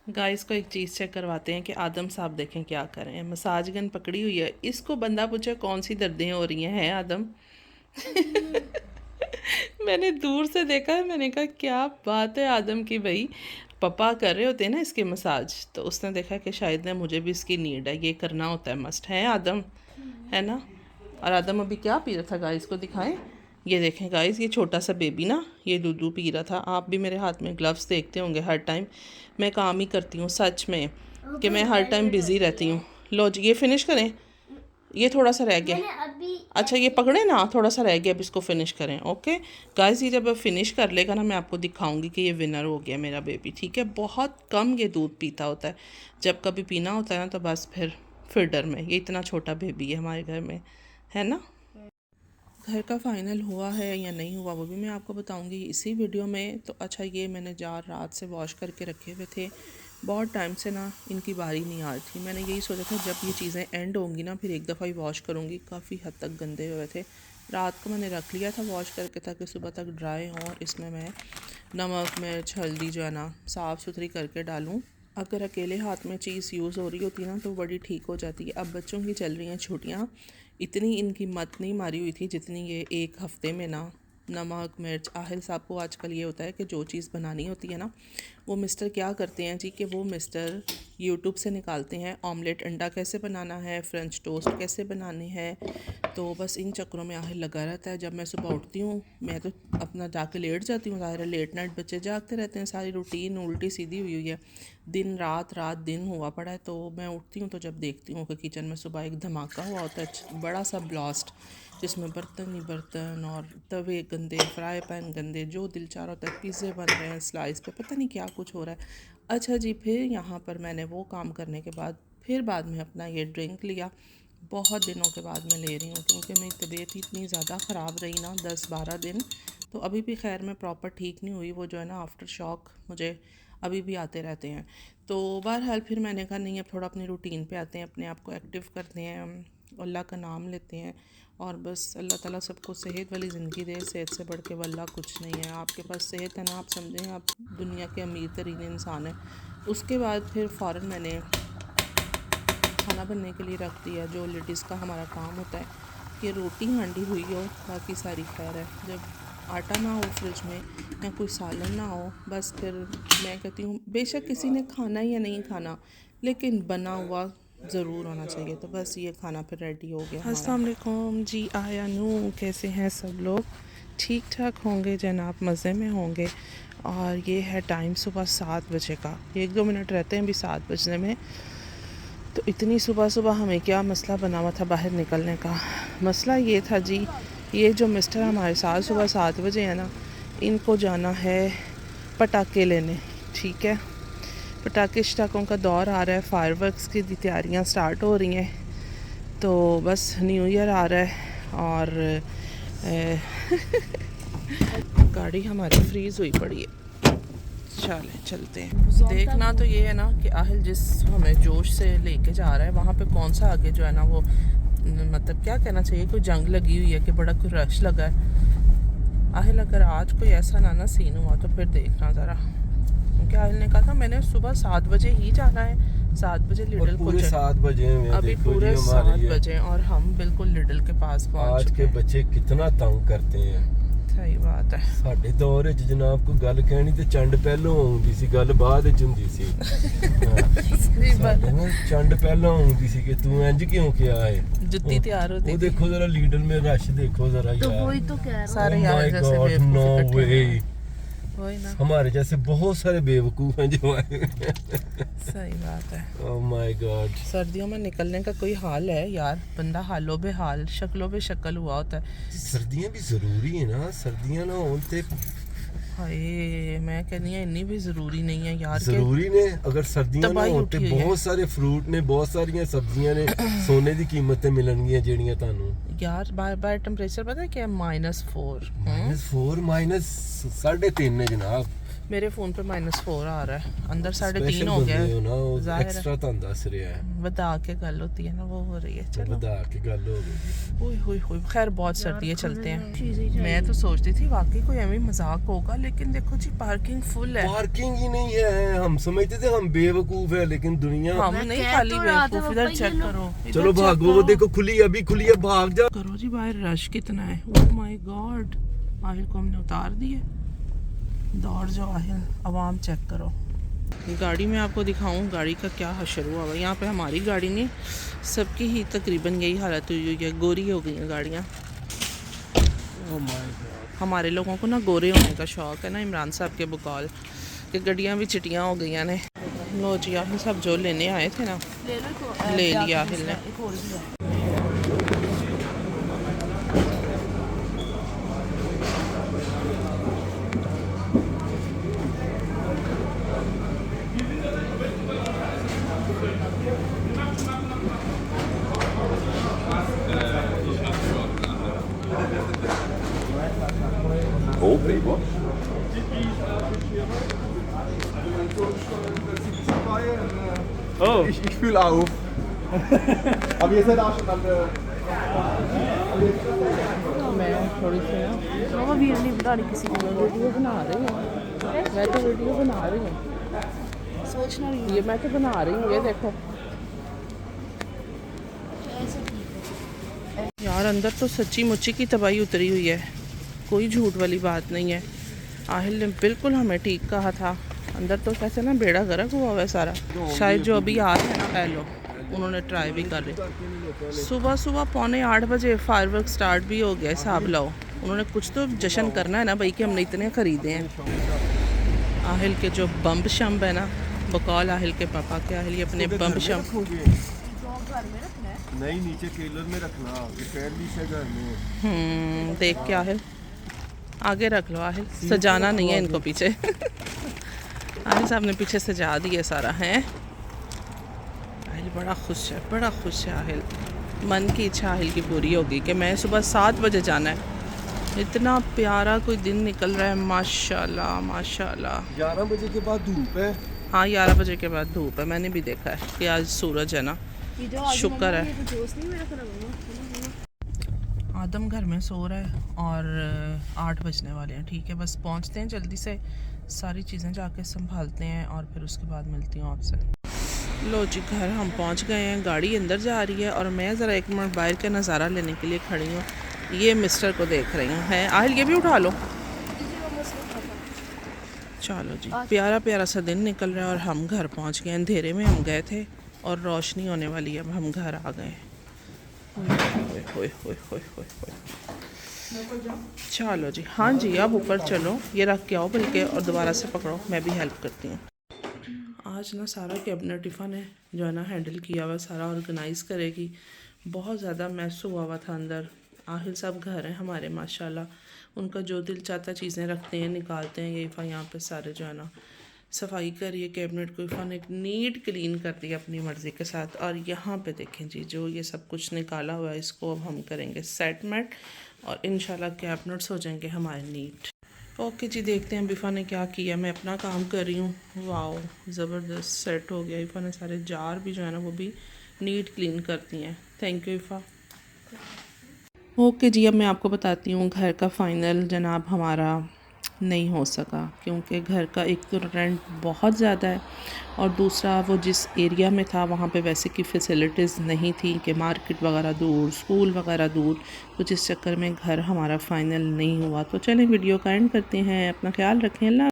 Guys को एक चीज़ check करवाते हैं कि आदम साहब देखें क्या करें। मसाज गन पकड़ी हुई है, इसको बंदा पूछे कौन सी दर्दें हो रही हैं आदम। मैंने दूर से देखा है, मैंने कहा क्या बात है आदम की, भाई पापा कर रहे होते हैं ना इसके मसाज, तो उसने देखा कि शायद ना मुझे भी इसकी नीड है, ये करना होता है, मस्ट है आदम, है ना। और आदम अभी क्या पी रहा था गाइस को दिखाएं। ये देखें गाइस, ये छोटा सा बेबी ना ये दूध पी रहा था। आप भी मेरे हाथ में ग्लव्स देखते होंगे हर टाइम, मैं काम ही करती हूँ सच में कि मैं हर टाइम बिज़ी रहती हूँ। लो जी ये फिनिश करें, ये थोड़ा सा रह गया। अच्छा ये पकड़े ना, थोड़ा सा रह गया, अब इसको फिनिश करें। ओके गाइस, ये जब फिनिश कर लेगा ना मैं आपको दिखाऊंगी कि ये विनर हो गया मेरा बेबी, ठीक है। बहुत कम ये दूध पीता होता है, जब कभी पीना होता है ना तो बस फिर डर में। ये इतना छोटा बेबी है हमारे घर में, है ना। घर का फाइनल हुआ है या नहीं हुआ वो भी मैं आपको बताऊंगी इसी वीडियो में। तो अच्छा ये मैंने जार रात से वॉश करके रखे हुए थे, बहुत टाइम से ना इनकी बारी नहीं आ रही थी। मैंने यही सोचा था जब ये चीज़ें एंड होंगी ना फिर एक दफ़ा ही वॉश करूँगी। काफ़ी हद तक गंदे हुए थे, रात को मैंने रख लिया था वॉश करके ताकि सुबह तक ड्राई हों और इसमें मैं नमक मिर्च हल्दी जो है ना साफ़ सुथरी करके डालूँ। अगर अकेले हाथ में चीज़ यूज़ हो रही होती है ना तो बड़ी ठीक हो जाती है। अब बच्चों की चल रही हैं छुट्टियाँ, इतनी इनकी मत नहीं मारी हुई थी जितनी ये एक हफ़्ते में ना नमक मिर्च। आहिल साहब को आजकल ये होता है कि जो चीज़ बनानी होती है ना वो मिस्टर क्या करते हैं जी कि वो मिस्टर यूट्यूब से निकालते हैं ऑमलेट अंडा कैसे बनाना है, फ्रेंच टोस्ट कैसे बनाने हैं। तो बस इन चक्करों में आहिल लगा रहता है। जब मैं सुबह उठती हूँ मैं तो अपना जाके लेट जाती हूँ, ज़ाहिर है लेट नाइट बच्चे जागते रहते हैं, सारी रूटीन उल्टी सीधी हुई हुई है, दिन रात रात दिन हुआ पड़ा है। तो मैं उठती हूँ तो जब देखती हूँ कि किचन में सुबह एक धमाका हुआ होता है, बड़ा सा ब्लास्ट, जिसमें बर्तन ही बर्तन और तवे गंदे, फ्राई पैन गंदे, जो दिल चाह रहा होता है, पिज़्ज़े बन रहे हैं स्लाइस पे, पता नहीं क्या कुछ हो रहा है। अच्छा जी, फिर यहाँ पर मैंने वो काम करने के बाद फिर बाद में अपना ये ड्रिंक लिया। बहुत दिनों के बाद मैं ले रही हूँ क्योंकि मेरी तबीयत इतनी ज़्यादा ख़राब रही ना 10-12 दिन। तो अभी भी खैर मैं प्रॉपर ठीक नहीं हुई, वो जो है ना आफ्टर शॉक मुझे अभी भी आते रहते हैं। तो बहरहाल फिर मैंने कहा नहीं अब थोड़ा अपनी रूटीन पे आते हैं, अपने आप को एक्टिव करते हैं, अल्लाह का नाम लेते हैं और बस अल्लाह ताला सबको सेहत वाली ज़िंदगी दे। सेहत से बढ़ के वल्ला कुछ नहीं है। आपके पास सेहत है ना, आप समझें आप दुनिया के अमीर तरीन इंसान हैं। उसके बाद फिर फ़ौरन मैंने खाना बनने के लिए रख दिया। जो लेडीज़ का हमारा काम होता है कि रोटी हांडी हुई हो, बाकी सारी खैर है। जब आटा ना हो फ्रिज में या कोई सालन ना हो, बस फिर मैं कहती हूँ बेशक किसी ने खाना या नहीं खाना लेकिन बना हुआ ज़रूर होना चाहिए। तो बस ये खाना फिर रेडी हो गया। अस्सलाम वालेकुम जी, आया नू, कैसे हैं सब लोग? ठीक ठाक होंगे जनाब, मज़े में होंगे। और ये है टाइम सुबह 7 बजे का, 1-2 मिनट रहते हैं अभी 7 बजने में। तो इतनी सुबह सुबह हमें क्या मसला बना हुआ था बाहर निकलने का। मसला ये था जी, ये जो मिस्टर हमारे साथ सुबह 7 बजे है ना, इनको जाना है पटाखे लेने, ठीक है। पटाखे शटाकों का दौर आ रहा है, फायरवर्क्स की तैयारियां स्टार्ट हो रही हैं। तो बस न्यू ईयर आ रहा है और गाड़ी हमारी फ्रीज़ हुई पड़ी है। चलते हैं। देखना तो ये है ना कि आहिल जिस हमें जोश से लेके जा रहा है वहाँ पे कौन सा आगे जो है ना वो मतलब क्या कहना चाहिए, कोई जंग लगी हुई है कि बड़ा कोई रश लगा है। आहिल अगर आज कोई ऐसा ना सीन हुआ तो फिर देखना ज़रा, क्योंकि आहिल ने कहा था मैंने सुबह 7 बजे ही जाना है, 7 बजे लिडल को 7 बजे अभी पूरे 7 बजे और हम बिल्कुल लिडल के पास पहुँच चुके हैं। आज के बच्चे कितना तंग करते हैं। सही बात है। ਸਾਡੇ ਦੌਰ ਵਿੱਚ ਜਨਾਬ ਕੋਈ ਗੱਲ ਕਹਿਣੀ ਤੇ ਚੰਡ ਪਹਿਲੋਂ ਆਉਂਦੀ ਸੀ, ਗੱਲ ਬਾਅਦ ਵਿੱਚ ਹੁੰਦੀ ਸੀ। ਸਾਡੇ ਨਾਲ ਚੰਡ ਪਹਿਲਾਂ ਆਉਂਦੀ ਸੀ कि तू इंज क्यों किया है। जुत्ती तैयार होती वो देखो जरा लीडर में रश देखो जरा यार। तो वही तो कह रहा हूँ। सारे यार जैसे बेवकूफ इकट्ठे हैं। वही ना, हमारे जैसे बहुत सारे बेवकूफ हैं जो आए। सही बात है। ओह माय गॉड, सर्दियों में निकलने का कोई हाल है यार, बंदा हालो बेहाल शक्लो बेशक्ल हुआ होता है। सर्दियां भी जरूरी है ना, सर्दियां ना होन ते हाय मैं कहनी है इन्नी भी जरूरी नहीं है यार, जरूरी ने। अगर सर्दियां ना होन ते उठी हुई है। बहुत सारे फ्रूट ने, बहुत सारियां सब्जियां ने सोने दी कीमत ते मिलणगीਆਂ ਜਿਹੜੀਆਂ ਤੁਹਾਨੂੰ। यार बार टेम्परेचर पता है क्या है? -4 -4 -3.5 है जनाब। मेरे फ़ोन पे -4 आ रहा है, अंदर 3.5 हो गया ਬੰਦੇ ਹੋ ਨਾ है। ਉਹ ज़ाहिर है ਐਕਸਟਰਾ ਤੁਹਾਨੂੰ ਦੱਸ ਰਿਹਾ ਹੈ बता के गल होती है ना, वो हो रही है। चलो ਵਧਾ ਕੇ ਗੱਲ ਹੋ ਗਈ ओए होए होए, खैर बहुत सर्दी है, चलते हैं। मैं तो सोचती थी वाकई कोई एवं मजाक होगा, लेकिन देखो जी पार्किंग फुल है। पार्किंग ही नहीं है, हम समझते थे हम बेवकूफ है, लेकिन दुनिया हम नहीं खाली बेवकूफ, इधर चेक करो, चलो भागो, वो देखो खुली है, अभी खुली है, भाग जा करो जी। बाहर रश कितना है, ओह माय गॉड। आहिल को हमने उतार दिए, दौड़ जाओ आहिल। आवाम चेक करो। गाड़ी में आपको दिखाऊं गाड़ी का क्या हशर हुआ हुआ। यहाँ पे हमारी गाड़ी नहीं, सबकी ही तकरीबन यही हालत हुई है, गोरी हो गई हैं गाड़ियाँ। हमारे लोगों को ना गोरे होने का शौक़ है ना, इमरान साहब के बकौल कि गड्डियाँ भी चिटियाँ हो गई ने। लो जी आहिल सब जो लेने आए थे ना ले लिया आहिल ने। Oh, Playboy. Oh. Ich fühle auf. Aber ihr seid auch schon an der... मैं थोड़ी सी ना वो वीडियो नहीं बना रही, किसी को वीडियो बना रही हूँ मैं, तो वीडियो बना रही हूँ, सोचना नहीं, ये मैं तो बना रही हूँ, ये देखो यार अंदर तो सच्ची मुच्ची की तबाही उतरी हुई है, कोई झूठ वाली बात नहीं है। आहिल ने बिल्कुल हमें ठीक कहा था, अंदर तो कैसे ना बेड़ा गर्क हुआ हुआ है सारा। शायद जो अभी आ रहे हैं ना पहलो, उन्होंने ट्राई भी कर ली। सुबह सुबह 7:45 बजे फायरवर्क स्टार्ट भी हो गया, हिसाब लाओ। उन्होंने कुछ तो जश्न करना है ना भाई कि हमने इतने ख़रीदे हैं। आहिल के जो बम्ब शम्ब है ना, बकौल आहिल के पापा के, आहिल ये अपने बम्ब शम्ब नहीं, नीचे केलर में रखना, घर में। देख के आहिल आगे रख लो, आहिल सजाना नहीं है इनको पीछे। आहिल साहब ने पीछे सजा दिया सारा है। आहिल बड़ा खुश है, बड़ा खुश है आहिल। मन की इच्छा आहिल की पूरी होगी कि मैं सुबह 7 बजे जाना है। इतना प्यारा कोई दिन निकल रहा है, माशाल्लाह माशाल्लाह। 11 बजे के बाद धूप है। हाँ 11 बजे के बाद धूप है, मैंने भी देखा है कि आज सूरज है ना, शुक्र है। आदम घर में सो रहा है और 8 बजने वाले हैं, ठीक है बस पहुंचते हैं जल्दी से, सारी चीज़ें जाके संभालते हैं और फिर उसके बाद मिलती हूँ आपसे। लो जी घर हम पहुंच गए हैं, गाड़ी अंदर जा रही है और मैं ज़रा 1 मिनट बाहर का नज़ारा लेने के लिए खड़ी हूँ। ये मिस्टर को देख रही हूँ, है आहिल ये भी उठा लो। चलो जी प्यारा प्यारा सा दिन निकल रहा है और हम घर पहुँच गए। अंधेरे में हम गए थे और रोशनी होने वाली है, अब हम घर आ गए। चलो जी, हाँ जी अब ऊपर चलो, ये रख के आओ बल्कि और दोबारा से पकड़ो, मैं भी हेल्प करती हूँ। आज ना सारा कैबिनेट टिफ़ा ने जो है ना हैंडल किया हुआ, सारा ऑर्गेनाइज़ करेगी। बहुत ज़्यादा मैस हुआ हुआ था अंदर। आहिल साहब घर हैं हमारे माशाल्लाह, उनका जो दिल चाहता चीज़ें रखते हैं, निकालते हैं। ये इफ़ा यहाँ पे सारे जो है ना सफाई करिए, कैबिनेट को इफ़ा ने नीट क्लीन कर दिया अपनी मर्ज़ी के साथ। और यहाँ पे देखें जी जो ये सब कुछ निकाला हुआ है, इसको अब हम करेंगे सेटमेंट और इंशाल्लाह कैबिनेट्स हो जाएंगे हमारे नीट। ओके जी देखते हैं इफ़ा ने क्या किया। मैं अपना काम कर रही हूँ। वाओ ज़बरदस्त सेट हो गया। इफ़ा ने सारे जार भी जो है ना वो भी नीट क्लीन करती हैं। Thank you Ifa. ओके जी अब मैं आपको बताती हूँ घर का फ़ाइनल जनाब हमारा नहीं हो सका, क्योंकि घर का एक तो रेंट बहुत ज़्यादा है और दूसरा वो जिस एरिया में था वहाँ पे वैसे की फ़ैसिलिटीज़ नहीं थी कि मार्केट वगैरह दूर, स्कूल वगैरह दूर, तो जिस चक्कर में घर हमारा फ़ाइनल नहीं हुआ। तो चलें वीडियो का एंड करते हैं। अपना ख्याल रखें। अल्लाह।